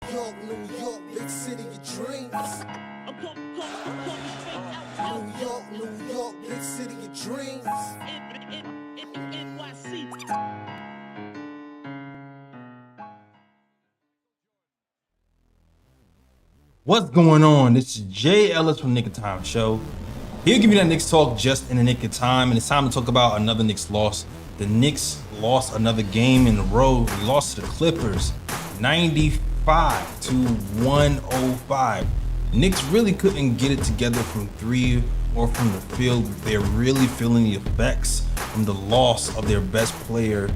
New York, big city of dreams. New York, big city of dreams. What's going on? This is Jay Ellis from Knick of Time Show. Here, give you that Knicks talk just in the nick of time, and it's time to talk about another Knicks loss. The Knicks lost another game in a row. We lost to the Clippers, 95 to 105. Knicks really couldn't get it together from three or from the field. They're really feeling the effects from the loss of their best player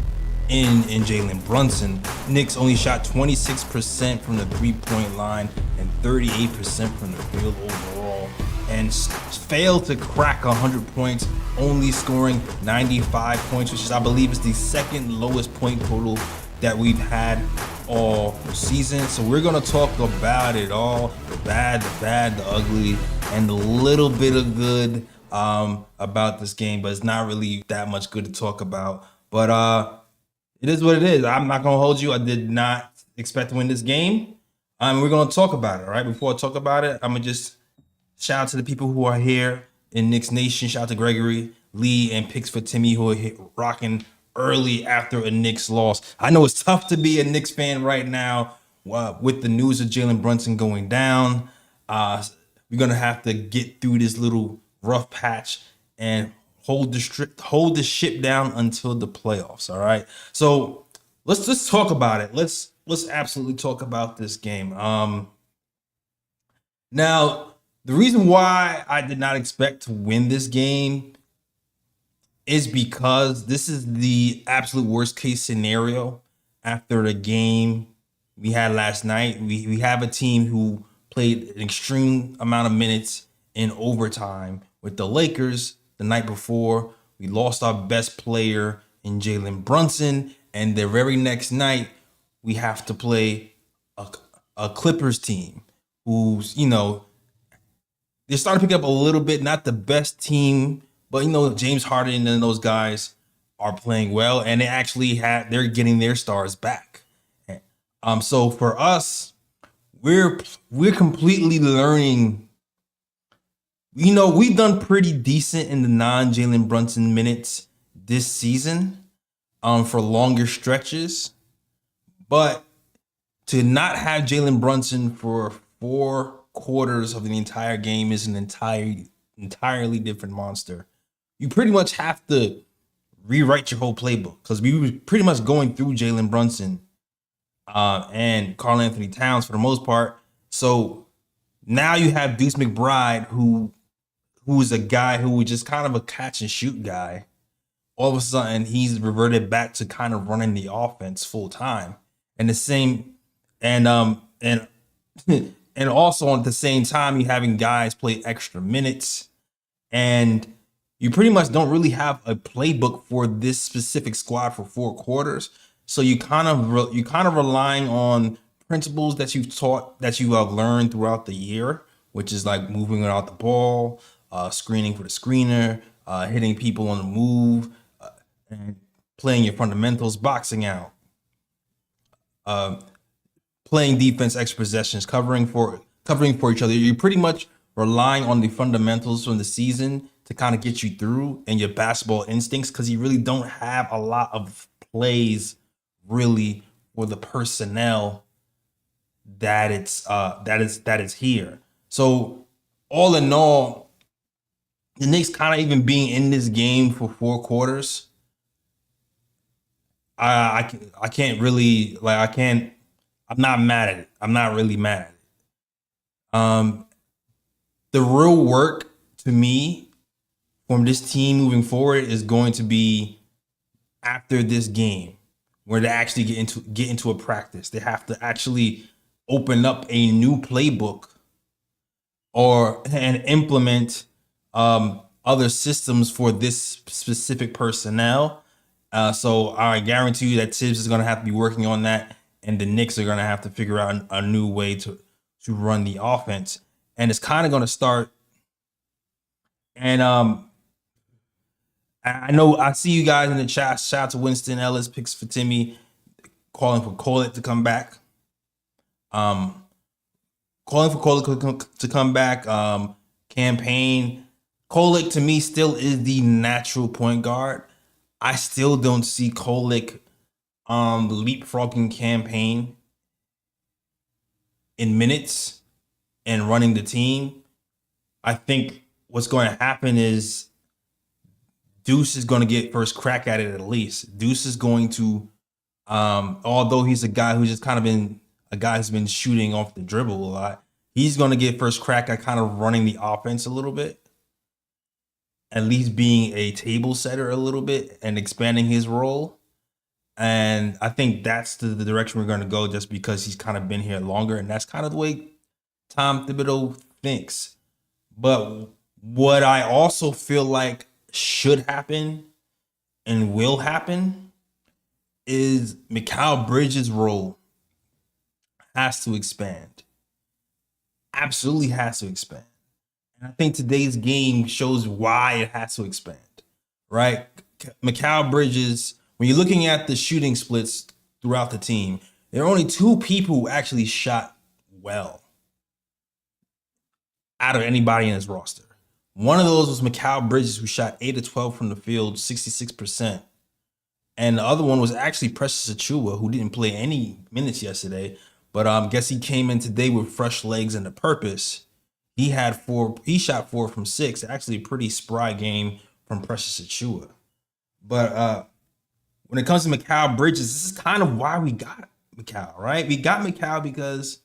in Jalen Brunson. Knicks only shot 26% from the three-point line and 38% from the field overall, and failed to crack 100 points, only scoring 95 points, which is, I believe, is the second lowest point total that we've had all season. So we're gonna talk about it all, the bad, the ugly, and a little bit of good about this game, but it's not really that much good to talk about. But it is what it is. I'm not gonna hold you. I did not expect to win this game. We're gonna talk about it, all right? Before I talk about it, I'm gonna just shout out to the people who are here in Knicks Nation. Shout out to Gregory, Lee, and Picks for Timmy, who are rocking early after a Knicks loss. I know it's tough to be a Knicks fan right now with the news of Jalen Brunson going down. We're gonna have to get through this little rough patch and hold the ship down until the playoffs. All right. So let's talk about it. Let's absolutely talk about this game. Now, the reason why I did not expect to win this game is because this is the absolute worst case scenario after the game we had last night. We have a team who played an extreme amount of minutes in overtime with the Lakers the night before. We lost our best player in Jalen Brunson, and the very next night we have to play a Clippers team who's, they're starting to pick up a little bit, not the best team, but James Harden and those guys are playing well, and they're getting their stars back. So for us, we're completely learning. We've done pretty decent in the non-Jalen Brunson minutes this season for longer stretches. But to not have Jalen Brunson for 4 quarters of the entire game is an entirely different monster. You pretty much have to rewrite your whole playbook, because we were pretty much going through Jalen Brunson and Karl Anthony Towns for the most part. So now you have Deuce McBride, who's a guy who was just kind of a catch and shoot guy. All of a sudden, he's reverted back to kind of running the offense full time, and the same, and also at the same time, you having guys play extra minutes, and you pretty much don't really have a playbook for this specific squad for 4 quarters. So you kind of relying on principles that you have learned throughout the year, which is like moving without the ball, screening for the screener, hitting people on the move, and playing your fundamentals, boxing out, playing defense, extra possessions, covering for each other. You're pretty much relying on the fundamentals from the season to kind of get you through, and your basketball instincts, because you really don't have a lot of plays really for the personnel that is here. So all in all, the Knicks kind of even being in this game for 4 quarters, I can't really, I'm not mad at it. I'm not really mad at it. The real work to me from this team moving forward is going to be after this game, where they actually get into a practice. They have to actually open up a new playbook and implement other systems for this specific personnel. So I guarantee you that Tibbs is going to have to be working on that, and the Knicks are going to have to figure out a new way to run the offense. And it's kind of going to start. And I know I see you guys in the chat. Shout out to Winston Ellis, Picks for Timmy, calling for Colette to come back. Calling for Kolek to come back. Campaign. Kolek to me still is the natural point guard. I still don't see Kolek leapfrogging Campaign in minutes and running the team. I think what's going to happen is Deuce is going to get first crack at it at least. Deuce is going to, although he's a guy who's just kind of been a guy who's been shooting off the dribble a lot, he's going to get first crack at kind of running the offense a little bit, at least being a table setter a little bit and expanding his role. And I think that's the direction we're going to go just because he's kind of been here longer. And that's kind of the way Tom Thibodeau thinks. But what I also feel like should happen and will happen is Mikal Bridges' role has to expand. Absolutely has to expand. And I think today's game shows why it has to expand, right? Mikal Bridges, when you're looking at the shooting splits throughout the team, there are only 2 people who actually shot well out of anybody in his roster. One of those was Mikal Bridges, who shot 8 of 12 from the field, 66%. And the other one was actually Precious Achiuwa, who didn't play any minutes yesterday, but guess he came in today with fresh legs and a purpose. He shot 4 from 6. Actually, a pretty spry game from Precious Achiuwa. But when it comes to Mikal Bridges, this is kind of why we got Mikal, right? We got Mikal because,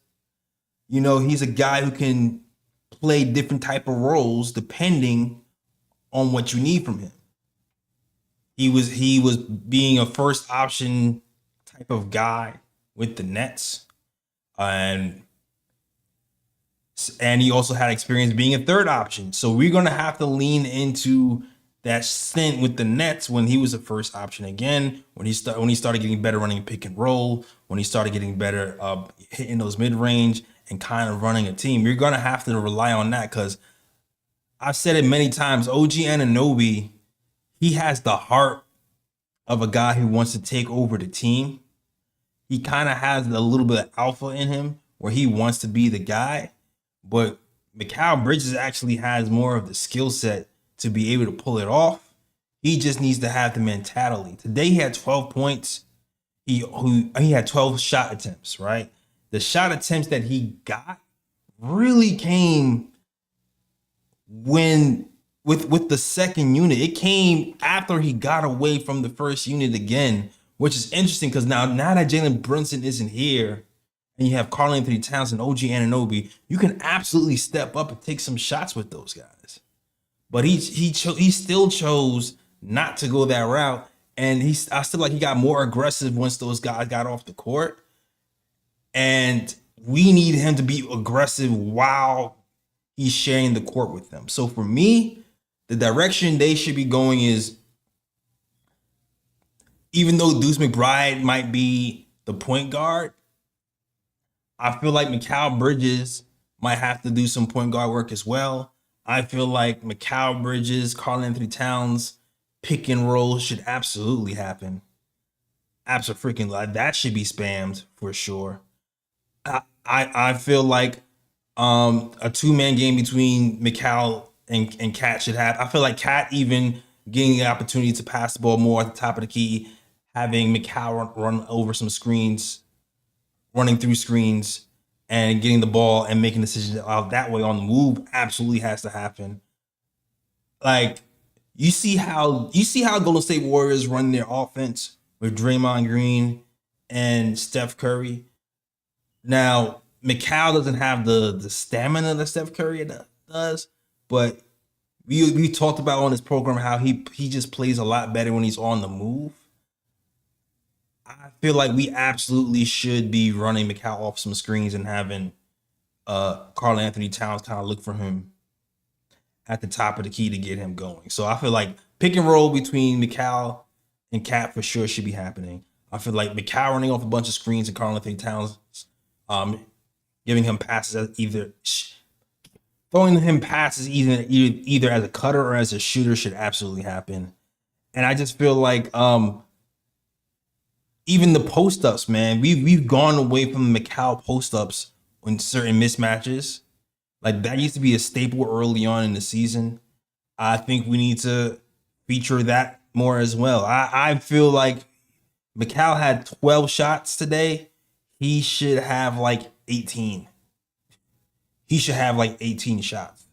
you know, he's a guy who can play different type of roles depending on what you need from him. He was being a first option type of guy with the Nets, and he also had experience being a third option. So we're gonna have to lean into that stint with the Nets when he was a first option again. When he started getting better running pick and roll, when he started getting better hitting those mid range and kind of running a team, you're gonna have to rely on that because I've said it many times. OG Anunoby, he has the heart of a guy who wants to take over the team. He kind of has a little bit of alpha in him where he wants to be the guy, but Mikal Bridges actually has more of the skill set to be able to pull it off. He just needs to have the mentality. Today he had 12 points. He had 12 shot attempts, right? The shot attempts that he got really came when with the second unit. It came after he got away from the first unit again, which is interesting because now that Jalen Brunson isn't here and you have Karl-Anthony Towns and OG Anunoby, you can absolutely step up and take some shots with those guys. But he still chose not to go that route, and I still like he got more aggressive once those guys got off the court. And we need him to be aggressive while he's sharing the court with them. So for me, the direction they should be going is, even though Deuce McBride might be the point guard, I feel like Mikal Bridges might have to do some point guard work as well. I feel like Mikal Bridges, Karl-Anthony Towns, pick and roll should absolutely happen. Absolutely, that should be spammed for sure. I feel like a 2-man game between Mikal and Cat should happen. I feel like Cat even getting the opportunity to pass the ball more at the top of the key, having Mikal run over some screens, running through screens, and getting the ball and making decisions out that way on the move absolutely has to happen. Like, you see how Golden State Warriors run their offense with Draymond Green and Steph Curry. Now, Mikal doesn't have the stamina that Steph Curry does, but we talked about on this program how he just plays a lot better when he's on the move. I feel like we absolutely should be running Mikal off some screens and having Karl-Anthony Towns kind of look for him at the top of the key to get him going. So I feel like pick and roll between Mikal and Cat for sure should be happening. I feel like Mikal running off a bunch of screens and Karl-Anthony Towns giving him passes throwing him passes either as a cutter or as a shooter should absolutely happen. And I just feel like even the post ups, man. We've gone away from the Macau post ups in certain mismatches. Like that used to be a staple early on in the season. I think we need to feature that more as well. I feel like Macau had 12 shots today. He should have like 18. He should have like 18 shots.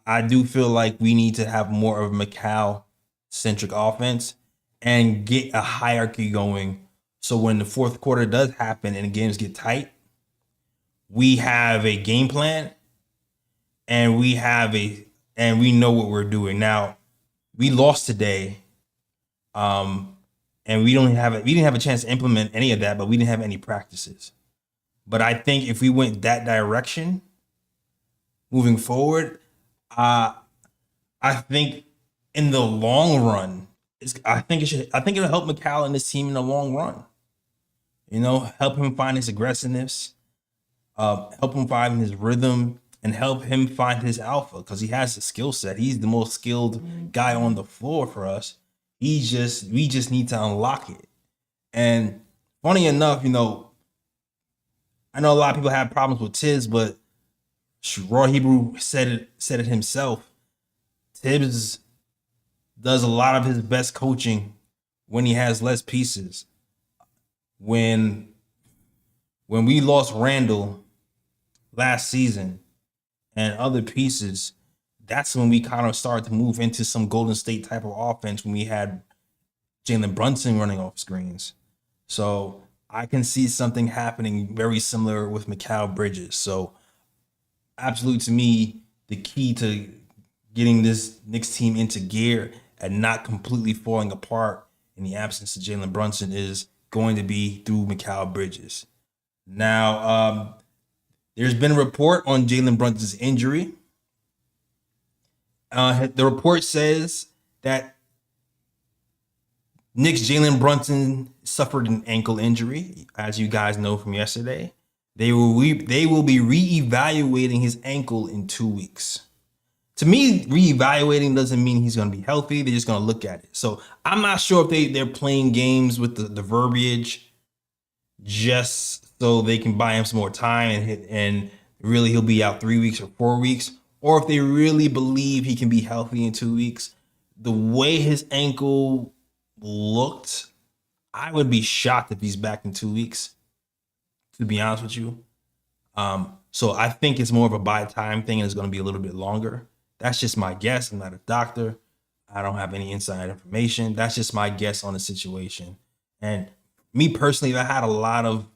I do feel like we need to have more of a Macau centric offense and get a hierarchy going. So when the fourth quarter does happen and the games get tight, we have a game plan and we know what we're doing. Now, we lost today. And we didn't have a chance to implement any of that, but we didn't have any practices. But I think if we went that direction moving forward, I think in the long run, I think it'll help Macau and this team in the long run. You know, help him find his aggressiveness, help him find his rhythm, and help him find his alpha because he has the skill set. He's the most skilled guy on the floor for us. We just need to unlock it. And funny enough, you know, I know a lot of people have problems with Tibbs, but Raw Hebrew said it himself. Tibbs does a lot of his best coaching when he has less pieces. When we lost Randall last season and other pieces, that's when we kind of started to move into some Golden State type of offense when we had Jalen Brunson running off screens. So I can see something happening very similar with Mikal Bridges. So absolutely, to me, the key to getting this Knicks team into gear and not completely falling apart in the absence of Jalen Brunson is going to be through Mikal Bridges. Now, there's been a report on Jalen Brunson's injury. The report says that Knicks Jalen Brunson suffered an ankle injury, as you guys know from yesterday. They will be reevaluating his ankle in 2 weeks. To me, reevaluating doesn't mean he's going to be healthy. They're just going to look at it. So I'm not sure if they're playing games with the verbiage just so they can buy him some more time and really he'll be out 3 weeks or 4 weeks, or if they really believe he can be healthy in 2 weeks. The way his ankle looked, I would be shocked if he's back in 2 weeks, to be honest with you. So I think it's more of a buy time thing and it's going to be a little bit longer. That's just my guess. I'm not a doctor. I don't have any inside information. That's just my guess on the situation. And me personally, I had a lot of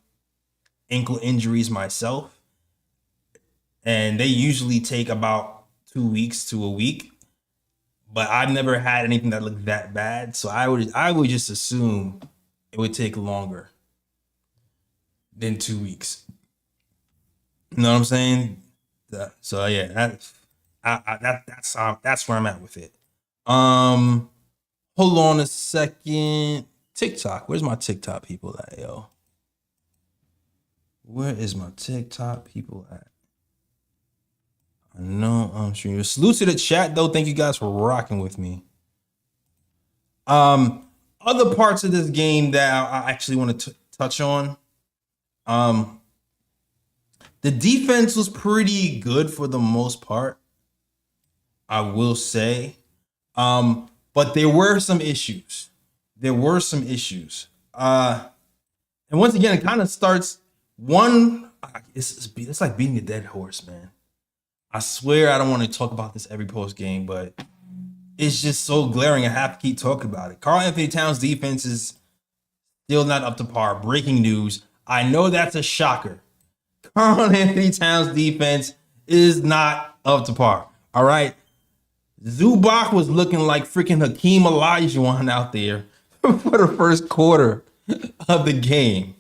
ankle injuries myself, and they usually take about 2 weeks to a week. But I've never had anything that looked that bad, so I would just assume it would take longer than 2 weeks. You know what I'm saying? So yeah, that's where I'm at with it. Hold on a second. TikTok. Where's my TikTok people at, yo? Where is my TikTok people at? I know I'm streaming. Salute to the chat though. Thank you guys for rocking with me. Other parts of this game that I actually want to touch on. The defense was pretty good for the most part, I will say. But there were some issues. And once again, it kind of starts it's like beating a dead horse, man. I swear I don't want to talk about this every post game, but it's just so glaring. I have to keep talking about it. Karl-Anthony Towns' defense is still not up to par. Breaking news. I know that's a shocker. Karl-Anthony Towns' defense is not up to par. All right. Zubac was looking like freaking Hakeem Olajuwon out there for the first quarter of the game.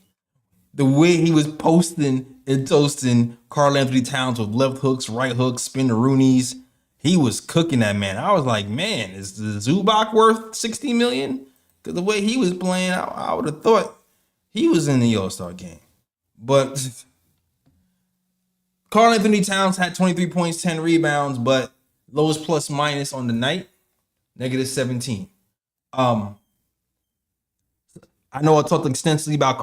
The way he was posting and toasting Karl-Anthony Towns with left hooks, right hooks, spin-the-roonies. He was cooking that man. I was like, man, is the Zubac worth $60 million? Because the way he was playing, I would have thought he was in the All-Star game. But Karl-Anthony Towns had 23 points, 10 rebounds, but lowest plus minus on the night, -17. I know I talked extensively about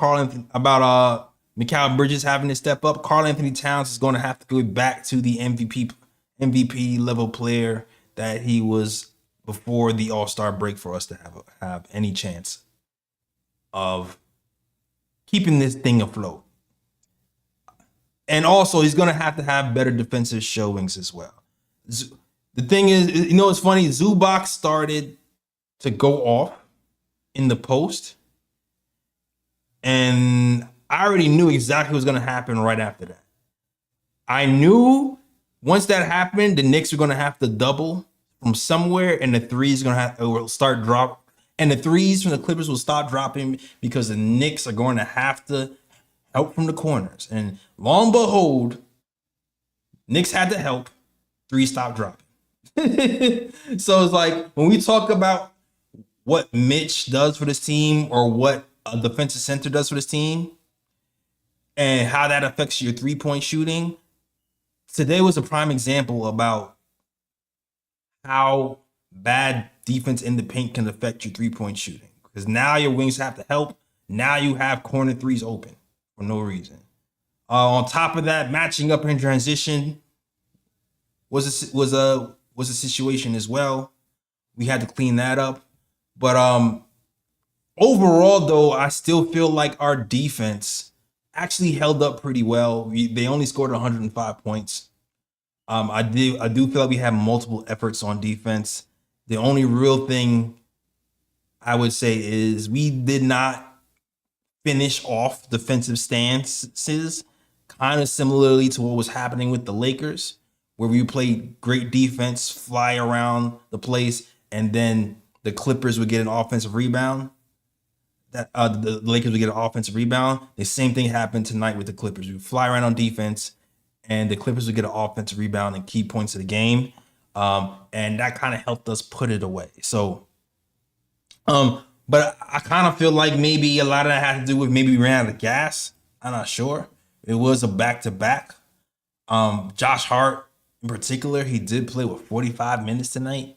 Mikal Bridges having to step up. Karl Anthony Towns is going to have to go back to the MVP level player that he was before the All-Star break for us to have any chance of keeping this thing afloat. And also, he's going to have better defensive showings as well. The thing is, it's funny. Zubac started to go off in the post, and I already knew exactly what was going to happen right after that. I knew once that happened, the Knicks were going to have to double from somewhere, and the threes will start drop, and the threes from the Clippers will start dropping because the Knicks are going to have to help from the corners. And lo and behold, Knicks had to help. Threes stopped dropping. So it's like when we talk about what Mitch does for this team or what a defensive center does for this team and how that affects your three-point shooting, today was a prime example about how bad defense in the paint can affect your three-point shooting. Because now your wings have to help. Now you have corner threes open for no reason. On top of that, matching up in transition was a situation as well. We had to clean that up. But overall, though, I still feel like our defense actually held up pretty well. They only scored 105 points. I do feel like we had multiple efforts on defense. The only real thing I would say is we did not finish off defensive stances, kind of similarly to what was happening with the Lakers, where we played great defense, fly around the place, and then the Clippers would get an offensive rebound. The Lakers would get an offensive rebound. The same thing happened tonight with the Clippers. We would fly around on defense, and the Clippers would get an offensive rebound and key points of the game. And that kind of helped us put it away. So, but I kind of feel like maybe a lot of that had to do with maybe we ran out of gas. I'm not sure. It was a back-to-back. Josh Hart, in particular, he did play with 45 minutes tonight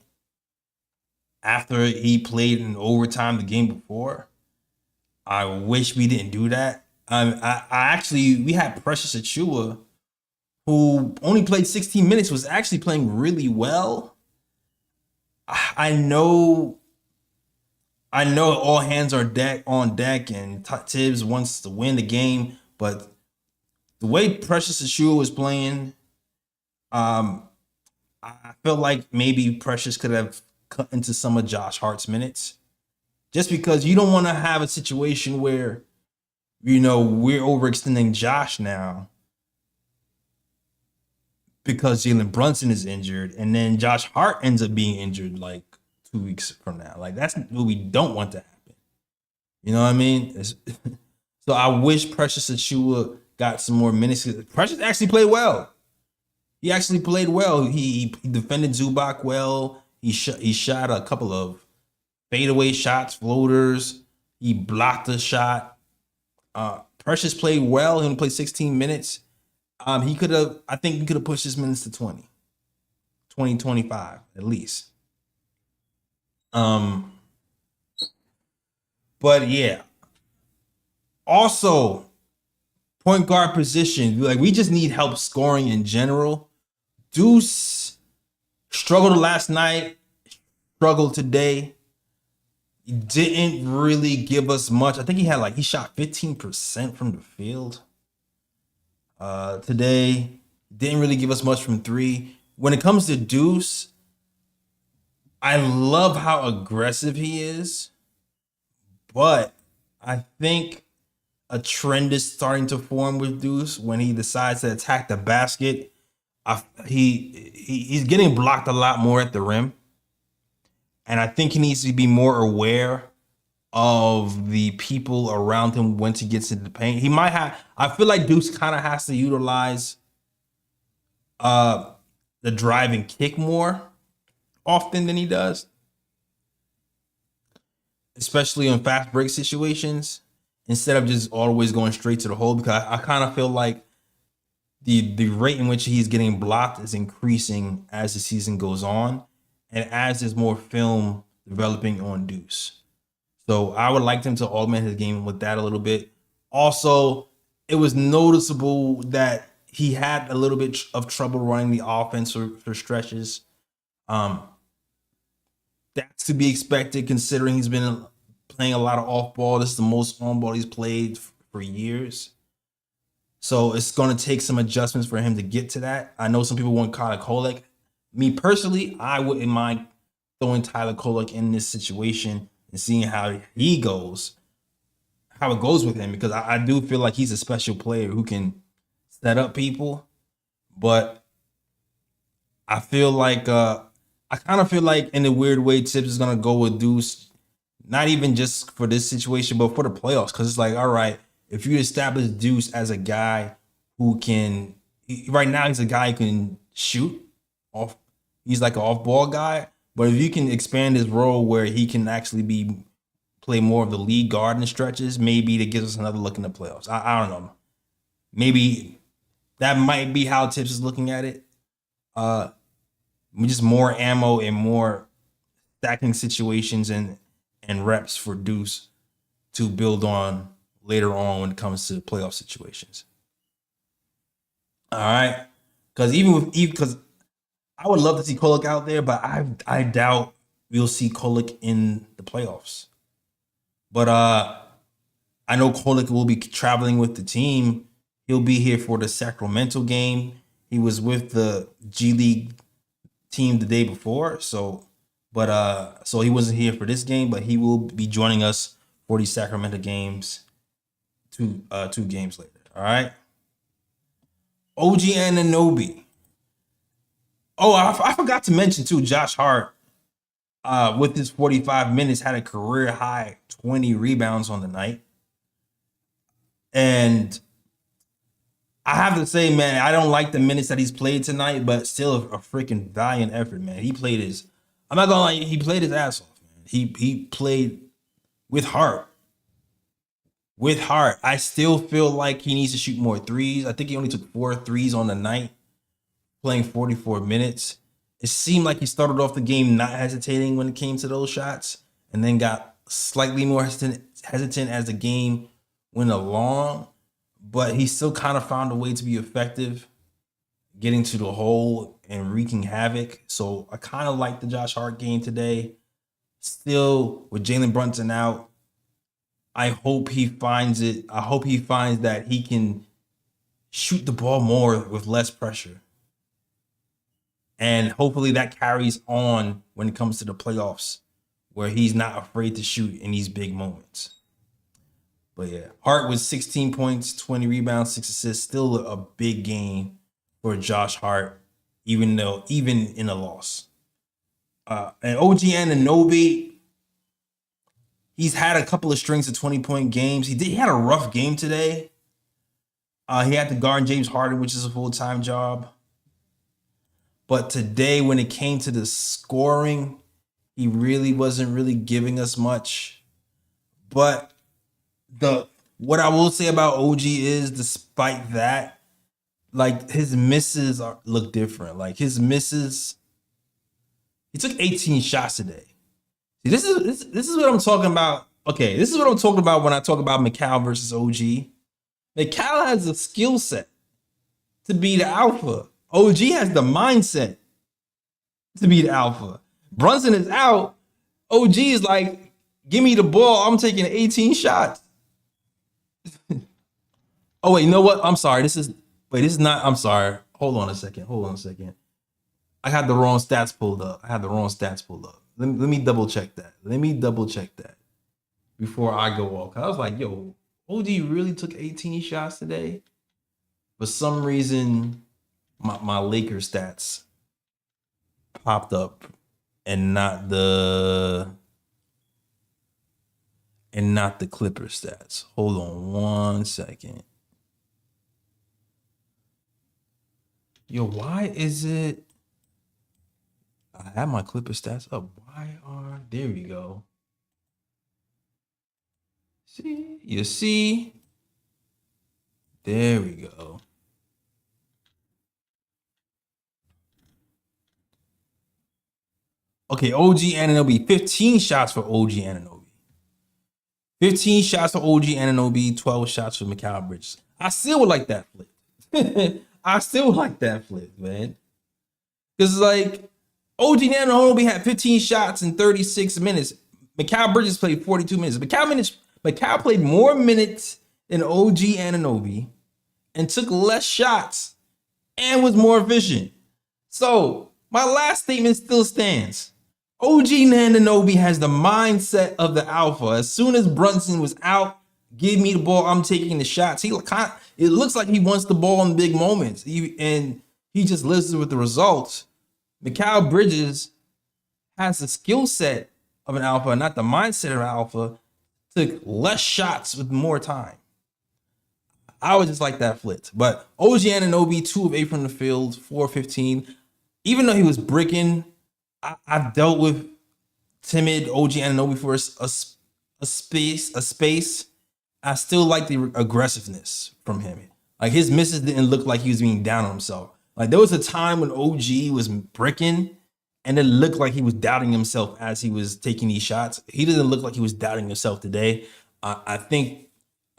after he played in overtime the game before. I wish we didn't do that. We had Precious Achiuwa, who only played 16 minutes, was actually playing really well. I know all hands are on deck, and Tibbs wants to win the game, but the way Precious Achiuwa was playing, I felt like maybe Precious could have cut into some of Josh Hart's minutes, just because you don't want to have a situation where, we're overextending Josh now because Jalen Brunson is injured, and then Josh Hart ends up being injured like 2 weeks from now. Like, that's what we don't want to happen. You know what I mean? So I wish Precious Achiuwa got some more minutes. Precious actually played well. He actually played well. He defended Zubac well. He shot a couple of fadeaway shots, floaters. He blocked a shot. Precious played well. He only played 16 minutes. I think he could have pushed his minutes to 20, 25 at least. But yeah. Also, point guard position. Like, we just need help scoring in general. Deuce struggled last night, struggled today. He didn't really give us much. I think he shot 15% from the field. Today, didn't really give us much from three. When it comes to Deuce, I love how aggressive he is, but I think a trend is starting to form with Deuce when he decides to attack the basket. He's getting blocked a lot more at the rim, and I think he needs to be more aware of the people around him once he gets into the paint. I feel like Deuce kind of has to utilize the drive and kick more often than he does, especially in fast break situations, instead of just always going straight to the hole, because I kind of feel like the rate in which he's getting blocked is increasing as the season goes on and as there's more film developing on Deuce. So I would like them to augment his game with that a little bit. Also, it was noticeable that he had a little bit of trouble running the offense for stretches. Um, that's to be expected considering he's been playing a lot of off ball. This is the most on ball he's played for years. So it's going to take some adjustments for him to get to that. I know some people want Tyler Kolek. Me personally, I wouldn't mind throwing Tyler Kolek in this situation and seeing how he goes, how it goes with him, because I do feel like he's a special player who can set up people. But I feel like I kind of feel like in a weird way, Tibbs is gonna go with Deuce, not even just for this situation, but for the playoffs. Because it's like, all right, if you establish Deuce as a guy who can, right now he's a guy who can shoot off. He's like an off-ball guy. But if you can expand his role where he can actually play more of the lead guard in the stretches, maybe that gives us another look in the playoffs. I don't know. Maybe that might be how Tibbs is looking at it. Just more ammo and more stacking situations and reps for Deuce to build on later on when it comes to playoff situations. All right, because I would love to see Kolek out there, but I doubt we'll see Kolek in the playoffs. But I know Kolek will be traveling with the team. He'll be here for the Sacramento game. He was with the G League team the day before, so he wasn't here for this game, but he will be joining us for the Sacramento games two games later. All right. OG Anunoby. Oh, I forgot to mention too, Josh Hart with his 45 minutes had a career high 20 rebounds on the night. And I have to say, man, I don't like the minutes that he's played tonight, but still a freaking valiant effort, man. He played his, I'm not gonna lie, he played his ass off, man. He played with heart. With heart. I still feel like he needs to shoot more threes. I think he only took 4 threes on the night, playing 44 minutes. It seemed like he started off the game not hesitating when it came to those shots, and then got slightly more hesitant as the game went along. But he still kind of found a way to be effective, getting to the hole and wreaking havoc. So I kind of like the Josh Hart game today. Still, with Jalen Brunson out, I hope he finds it. I hope he finds that he can shoot the ball more with less pressure. And hopefully that carries on when it comes to the playoffs, where he's not afraid to shoot in these big moments. But yeah, Hart with 16 points, 20 rebounds, 6 assists, still a big game for Josh Hart, even in a loss. And OG Anunoby, he's had a couple of strings of 20-point games. He had a rough game today. He had to guard James Harden, which is a full-time job. But today, when it came to the scoring, he really wasn't really giving us much. But what I will say about OG is, despite that, like his misses look different. Like his misses, he took 18 shots today. See, this is what I'm talking about. Okay, this is what I'm talking about when I talk about McCall versus OG. McCall has a skill set to be the alpha. OG has the mindset to be the alpha. Brunson is out. OG is like, give me the ball. I'm taking 18 shots. Oh, wait, you know what? I'm sorry. This is not, I'm sorry. Hold on a second. I had the wrong stats pulled up. Let me double check that. Before I go off. I was like, yo, OG really took 18 shots today? For some reason, my Lakers stats popped up and not the Clippers stats. Hold on 1 second. Yo, why is it? I have my Clipper stats up. There we go. You see? There we go. Okay, OG Anunoby, 15 shots for OG Anunoby. 15 shots for OG Anunoby, 12 shots for Mikal Bridges. I still would like that flip. I still like that flip, man. Because like OG Anunoby had 15 shots in 36 minutes. Mikal Bridges played 42 minutes. Mikal played more minutes than OG Anunoby and took less shots and was more efficient. So my last statement still stands. OG Anunoby has the mindset of the alpha. As soon as Brunson was out, give me the ball, I'm taking the shots. It looks like he wants the ball in big moments. And he just lives with the results. Mikal Bridges has the skill set of an alpha, not the mindset of an alpha. Took less shots with more time. I would just like that flipped. But OG Anunoby, 2 of 8 from the field, 4-15. Even though he was bricking, I've dealt with timid OG Anunoby for a space. I still like the aggressiveness from him. Like his misses didn't look like he was being down on himself. Like there was a time when OG was bricking and it looked like he was doubting himself as he was taking these shots. He doesn't look like he was doubting himself today. I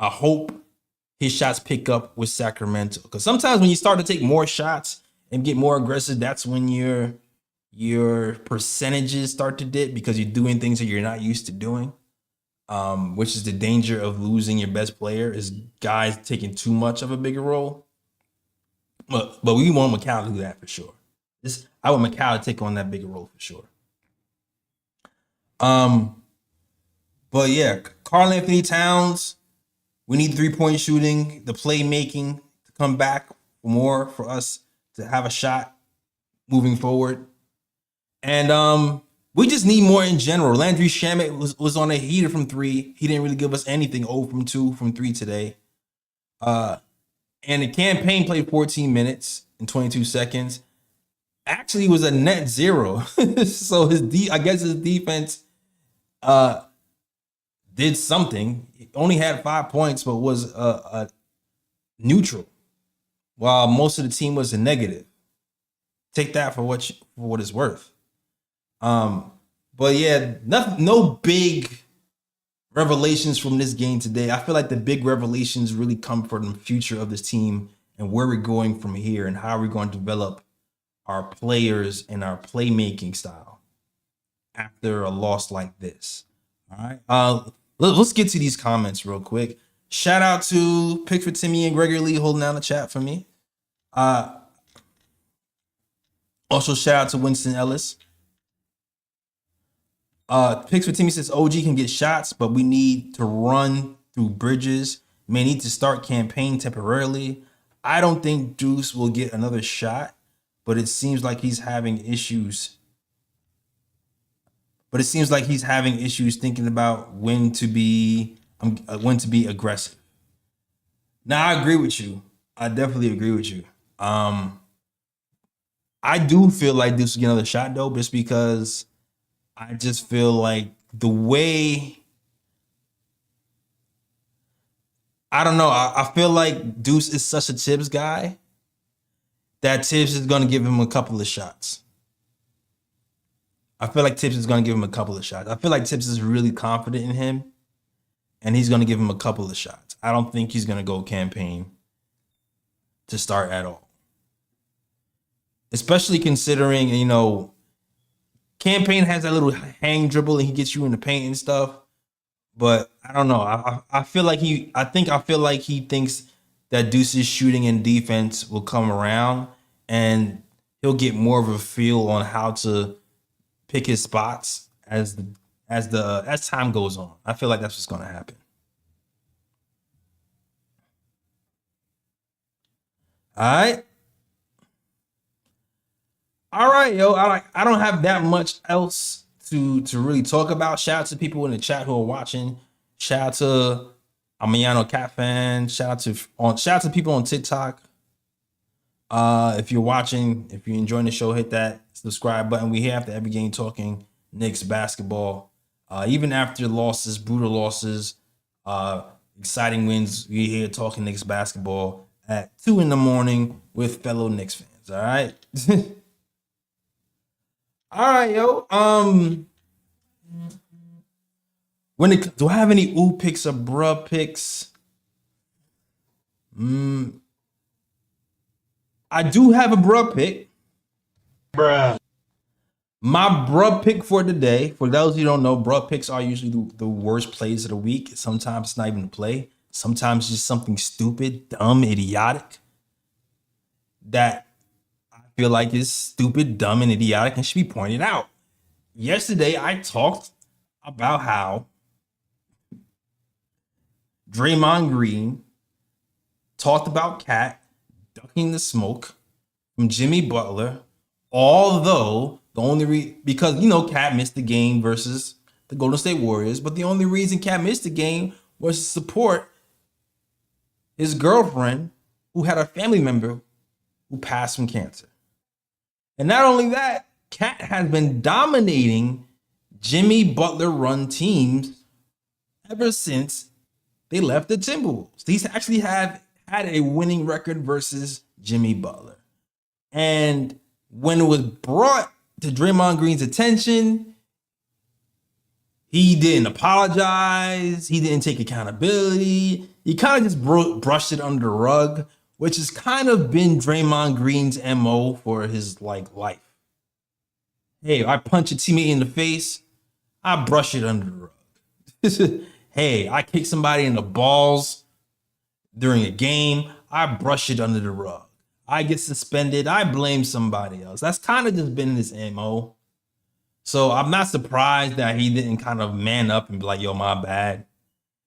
hope his shots pick up with Sacramento. Because sometimes when you start to take more shots and get more aggressive, that's when your percentages start to dip because you're doing things that you're not used to doing. Which is the danger of losing your best player, is guys taking too much of a bigger role. But we want Mikal to do that for sure. I want Mikal to take on that bigger role for sure. But yeah, Karl-Anthony Towns, we need 3-point shooting, the playmaking to come back more for us to have a shot moving forward. And we just need more in general. Landry Shamet was on a heater from 3. He didn't really give us anything. 0 from 2 from 3 today. And the campaign played 14 minutes and 22 seconds. Actually, was a net 0. So I guess his defense did something. He only had 5 points, but was neutral, while most of the team was a negative. Take that for what it's worth. But yeah, no big revelations from this game today. I feel like the big revelations really come from the future of this team and where we're going from here and how we're going to develop our players and our playmaking style after a loss like this. All right. Let's get to these comments real quick. Shout out to Pickford Timmy and Gregory Lee holding down the chat for me. Also shout out to Winston Ellis. Picks for Timmy says OG can get shots, but we need to run through Bridges. May need to start campaign temporarily. I don't think Deuce will get another shot, but it seems like he's having issues. Thinking about when to be aggressive. Now I agree with you. I definitely agree with you. I do feel like Deuce will get another shot though, just because I just feel like the way, I don't know. I feel like Deuce is such a Tibbs guy that Tibbs is going to give him a couple of shots. I feel like Tibbs is really confident in him, and he's going to give him a couple of shots. I don't think he's going to go campaign to start at all. Especially considering, campaign has that little hang dribble and he gets you in the paint and stuff. But I don't know. I feel like he thinks that Deuce's shooting and defense will come around and he'll get more of a feel on how to pick his spots as time goes on. I feel like that's what's going to happen. All right, yo. I don't have that much else to really talk about. Shout out to people in the chat who are watching. Shout out to Amiyano Cat Fan. Shout out to people on TikTok. If you're watching, if you're enjoying the show, hit that subscribe button. We here after every game talking Knicks basketball. Even after losses, brutal losses, exciting wins, we here talking Knicks basketball at 2 a.m. with fellow Knicks fans. All right. All right, yo. Do I have any ooh picks or bruh picks? I do have a bruh pick. Bruh. My bruh pick for today, for those who don't know, bruh picks are usually the worst plays of the week. Sometimes it's not even a play. Sometimes it's just something stupid, dumb, idiotic that I feel like is stupid, dumb, and idiotic and should be pointed out. Yesterday, I talked about how Draymond Green talked about Cat ducking the smoke from Jimmy Butler, although the only because Cat missed the game versus the Golden State Warriors, but the only reason Cat missed the game was to support his girlfriend who had a family member who passed from cancer. And not only that, Cat has been dominating Jimmy Butler run teams ever since they left the Timberwolves. These actually have had a winning record versus Jimmy Butler. And when it was brought to Draymond Green's attention, he didn't apologize. He didn't take accountability. He kind of just brushed it under the rug, which has kind of been Draymond Green's MO for his life. Hey, I punch a teammate in the face, I brush it under the rug. Hey, I kick somebody in the balls during a game, I brush it under the rug. I get suspended, I blame somebody else. That's kind of just been his MO. So I'm not surprised that he didn't kind of man up and be like, yo, my bad.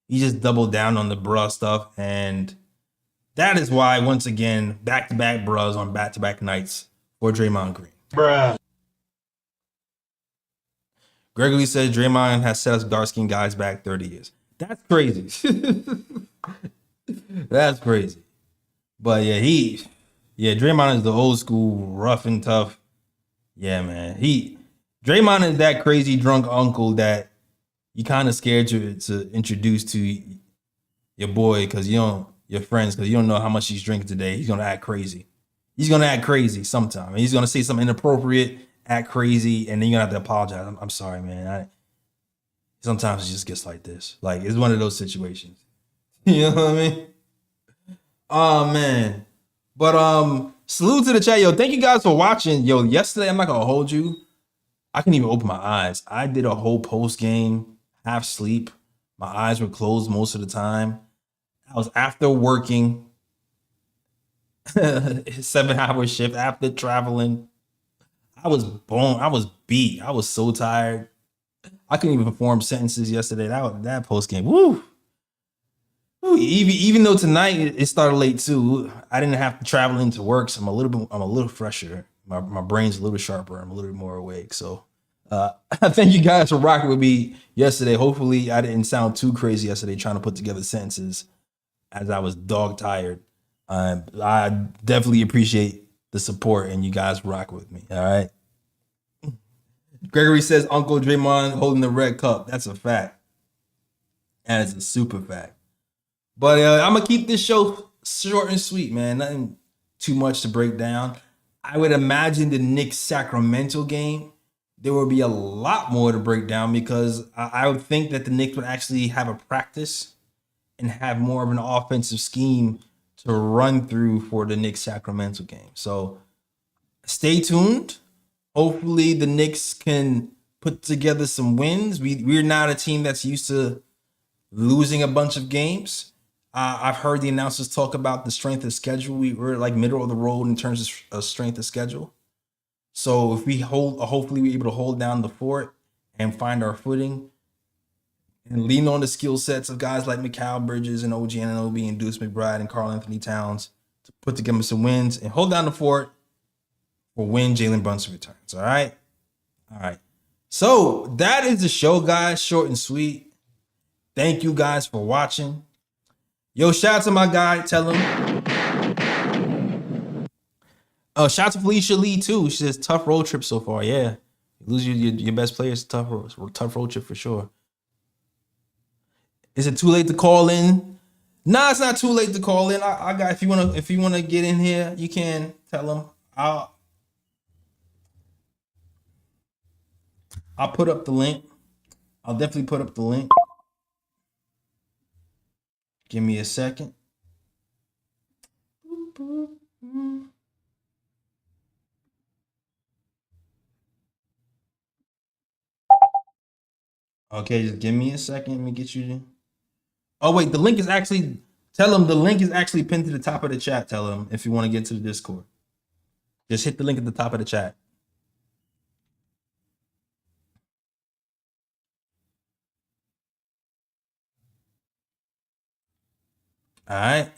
He just doubled down on the bruh stuff. And that is why, once again, back-to-back bruhs on back-to-back nights for Draymond Green. Bruh. Gregory says Draymond has set us dark-skinned guys back 30 years. That's crazy. That's crazy. But yeah, Draymond is the old school, rough and tough. Yeah, man. Draymond is that crazy drunk uncle that you kind of scared to introduce to your boy your friends, because you don't know how much he's drinking today. He's gonna act crazy. He's gonna act crazy sometime. He's gonna say something inappropriate, act crazy, and then you're gonna have to apologize. I'm sorry, man. Sometimes it just gets like this. Like, it's one of those situations. You know what I mean? Oh man. But salute to the chat. Yo, thank you guys for watching. Yo, yesterday, I'm not gonna hold you. I couldn't even open my eyes. I did a whole post game, half sleep. My eyes were closed most of the time. I was after working 7-hour shift, after traveling. I was boned. I was beat. I was so tired. I couldn't even form sentences yesterday. That post game. Woo. Even though tonight it started late too, I didn't have to travel into work, so I'm a little fresher. My brain's a little sharper. I'm a little bit more awake. So thank you guys for rocking with me yesterday. Hopefully I didn't sound too crazy yesterday trying to put together sentences as I was dog tired. I definitely appreciate the support and you guys rock with me. All right. Gregory says Uncle Draymond holding the red cup. That's a fact. That is a super fact. But I'm going to keep this show short and sweet, man. Nothing too much to break down. I would imagine the Knicks Sacramento game, there will be a lot more to break down, because I would think that the Knicks would actually have a practice and have more of an offensive scheme to run through for the Knicks Sacramento game. So stay tuned. Hopefully the Knicks can put together some wins. We're not a team that's used to losing a bunch of games. I've heard the announcers talk about the strength of schedule. We're like middle of the road in terms of strength of schedule. So if we hopefully we're able to hold down the fort and find our footing and lean on the skill sets of guys like Mikal Bridges and OG Anunoby and Deuce McBride and Karl Anthony Towns to put together some wins and hold down the fort for when Jalen Brunson returns. All right. So that is the show, guys. Short and sweet. Thank you guys for watching. Yo, shout out to my guy. Tell him. Shout out to Felicia Lee too. She says tough road trip so far. Yeah, you lose your best players. Tough road trip for sure. Is it too late to call in? Nah, it's not too late to call in. I got if you wanna get in here, you can tell him. I'll put up the link. I'll definitely put up the link. Give me a second. Okay, just give me a second. Let me get you. Oh wait, the link is actually. Tell them the link is actually pinned to the top of the chat. Tell them if you want to get to the Discord. Just hit the link at the top of the chat. All right.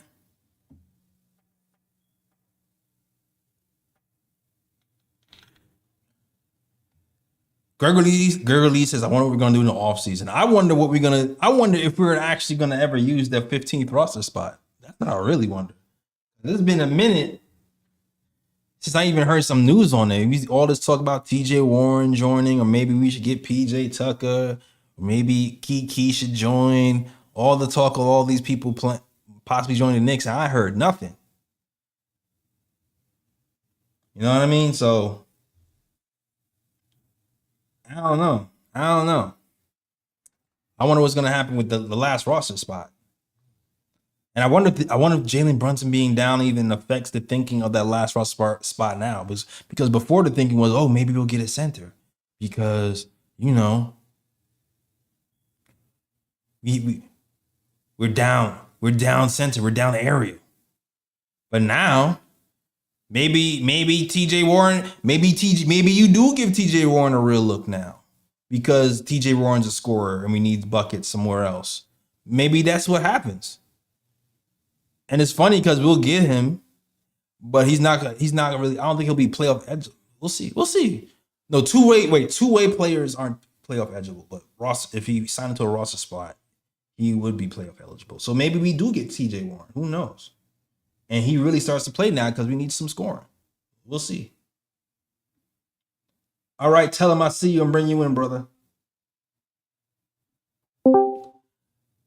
Gregory says, I wonder what we're gonna do in the offseason. I wonder if we're actually gonna ever use that 15th roster spot. That's what I really wonder. It's been a minute since I even heard some news on it. All this talk about TJ Warren joining, or maybe we should get PJ Tucker, or maybe Kiki should join. All the talk of all these people possibly joining the Knicks, and I heard nothing. You know what I mean? So I don't know. I wonder what's gonna happen with the last roster spot. And I wonder if Jalen Brunson being down even affects the thinking of that last roster spot now. Because before the thinking was, oh, maybe we'll get a center. Because, we're down center, we're down area. But now, maybe TJ Warren, maybe you do give TJ Warren a real look now. Because TJ Warren's a scorer and we need buckets somewhere else. Maybe that's what happens. And it's funny because we'll get him, but he's not really. I don't think he'll be playoff eligible. We'll see. No, two-way players aren't playoff eligible. But Ross, if he signed into a roster spot, he would be playoff eligible. So maybe we do get TJ Warren. Who knows? And he really starts to play now because we need some scoring. We'll see. All right, tell him I see you and bring you in, brother.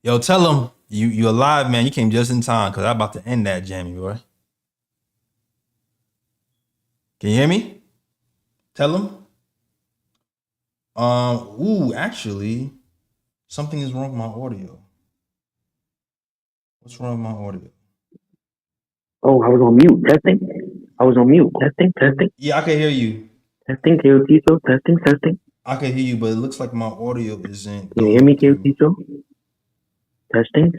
Yo, tell him. You alive, man. You came just in time because I'm about to end that jammy, boy. Can you hear me? Tell him. Actually, something is wrong with my audio. What's wrong with my audio? Oh, I was on mute. Testing. I was on mute. Testing. Yeah, I can hear you. Testing, Kyotiso. Testing. I can hear you, but it looks like my audio isn't. Can you hear me, Kyotiso? Testing.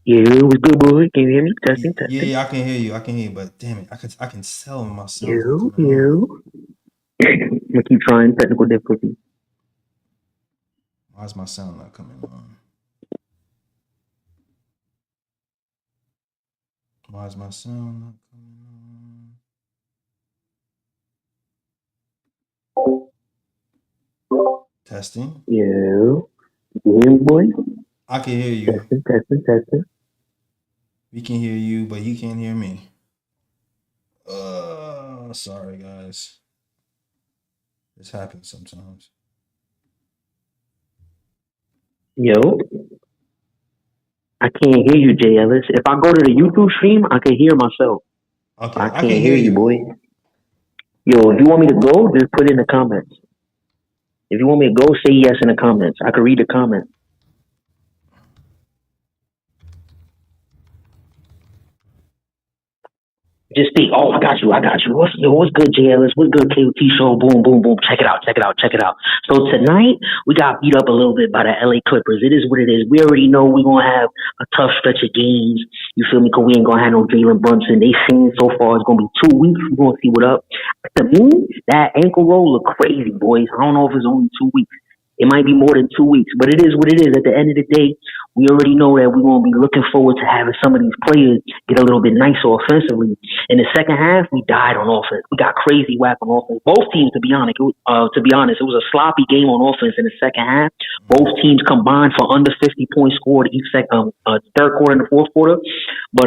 You was good, boy. Can you hear me? Testing. Yeah, I can hear you. But damn it, I can tell myself. You. I'm gonna keep trying. Technical difficulty. Why is my sound not coming on? Why is my sound not coming on? Testing. You hear me, boy? I can hear you. Testing. We can hear you, but he can't hear me. Sorry, guys. This happens sometimes. Yo. I can't hear you, Jay Ellis. If I go to the YouTube stream, I can hear myself. Okay, I can't hear you, boy. Yo, if you want me to go, just put it in the comments. If you want me to go, say yes in the comments. I can read the comments. Just think, oh, I got you. What's good, JLS? What's good, KOT show? Boom. Check it out. So tonight, we got beat up a little bit by the LA Clippers. It is what it is. We already know we're going to have a tough stretch of games. You feel me? Because we ain't going to have no Jalen Brunson. They seen so far it's going to be 2 weeks. We're going to see what up. But to me, that ankle roll look crazy, boys. I don't know if it's only 2 weeks. It might be more than 2 weeks, but it is what it is. At the end of the day, we already know that we're going to be looking forward to having some of these players get a little bit nicer offensively. In the second half, we died on offense. We got crazy whack on offense. Both teams, to be honest, it was a sloppy game on offense in the second half. Both teams combined for under 50 points scored each third quarter and the fourth quarter. But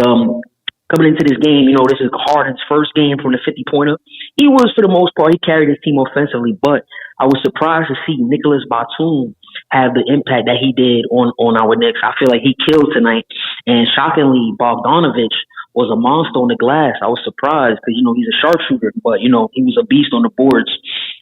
coming into this game, this is Harden's first game from the 50-pointer. He was, for the most part, he carried his team offensively, but I was surprised to see Nicholas Batum have the impact that he did on our Knicks. I feel like he killed tonight. And shockingly, Bogdanovich was a monster on the glass. I was surprised because, he's a sharpshooter, but, he was a beast on the boards.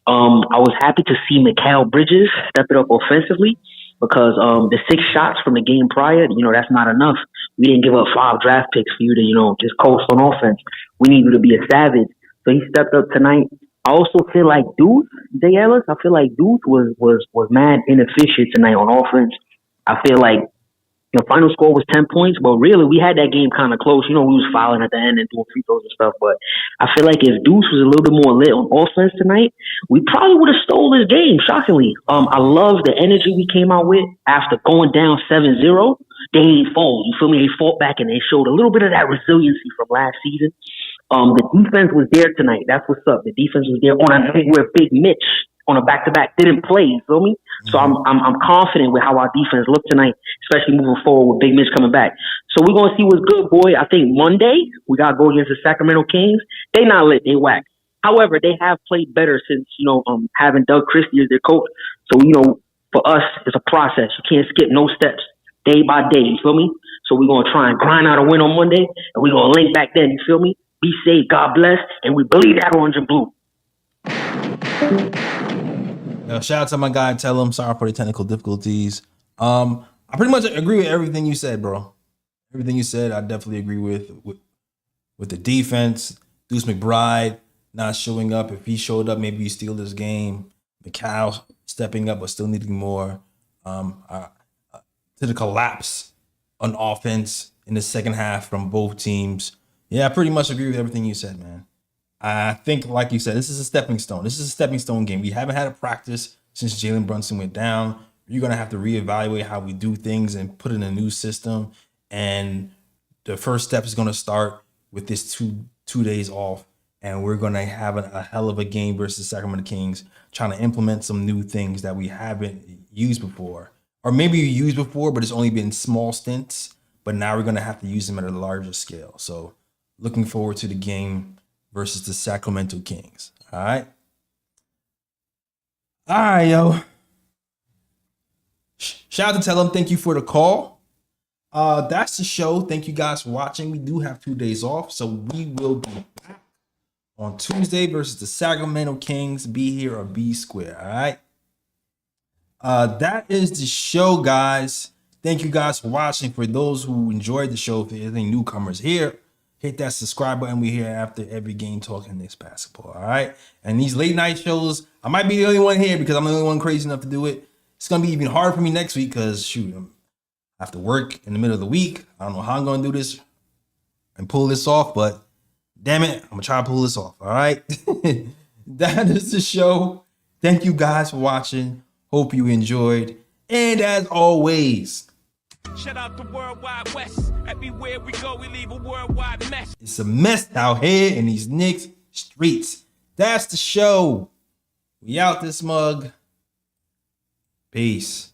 I was happy to see Mikal Bridges step it up offensively. because the 6 shots from the game prior, that's not enough. We didn't give up 5 draft picks for you to, just coast on offense. We need you to be a savage. So he stepped up tonight. I also feel like Deuce, Jay Ellis, I feel like Deuce was mad inefficient tonight on offense. I feel like the final score was 10 points, but really we had that game kind of close. We was fouling at the end and doing free throws and stuff. But I feel like if Deuce was a little bit more lit on offense tonight, we probably would have stole this game, shockingly. I love the energy we came out with after going down 7-0. They ain't fold. You feel me? They fought back and they showed a little bit of that resiliency from last season. The defense was there tonight. That's what's up. The defense was there on a night where Big Mitch on a back-to-back didn't play. You feel me? So I'm confident with how our defense looked tonight, especially moving forward with Big Mitch coming back. So we're gonna see what's good, boy. I think Monday we gotta go against the Sacramento Kings. They not lit. They whack. However, they have played better since having Doug Christie as their coach. So for us, it's a process. You can't skip no steps, day by day. You feel me? So we're gonna try and grind out a win on Monday, and we're gonna link back then. You feel me? Be safe, God bless, and we believe that orange and blue. Yo, shout out to my guy. Tell him sorry for the technical difficulties. I pretty much agree with everything you said, bro. Everything you said, I definitely agree with the defense. Deuce McBride not showing up. If he showed up, maybe you steal this game. McCall stepping up, but still needing more. To the collapse on offense in the second half from both teams. Yeah, I pretty much agree with everything you said, man. I think, like you said, this is a stepping stone. This is a stepping stone game. We haven't had a practice since Jalen Brunson went down. You're going to have to reevaluate how we do things and put in a new system. And the first step is going to start with this two days off. And we're going to have a hell of a game versus Sacramento Kings, trying to implement some new things that we haven't used before. Or maybe you used before, but it's only been small stints. But now we're going to have to use them at a larger scale. So looking forward to the game versus the Sacramento Kings. All right. All right, yo. Shout out to Tell him. Thank you for the call. That's the show. Thank you guys for watching. We do have 2 days off, so we will be back on Tuesday versus the Sacramento Kings. Be here or be square. All right. That is the show, guys. Thank you guys for watching. For those who enjoyed the show, if there's any newcomers here, hit that subscribe button. We're here after every game talking Knicks basketball. All right. And these late night shows, I might be the only one here because I'm the only one crazy enough to do it. It's going to be even harder for me next week because, shoot, I have to work in the middle of the week. I don't know how I'm going to do this and pull this off, but damn it, I'm going to try to pull this off. All right. That is the show. Thank you guys for watching. Hope you enjoyed. And as always, shout out the Worldwide West. Everywhere we go, we leave a worldwide mess. It's a mess out here in these Knicks streets. That's the show. We out this mug. Peace.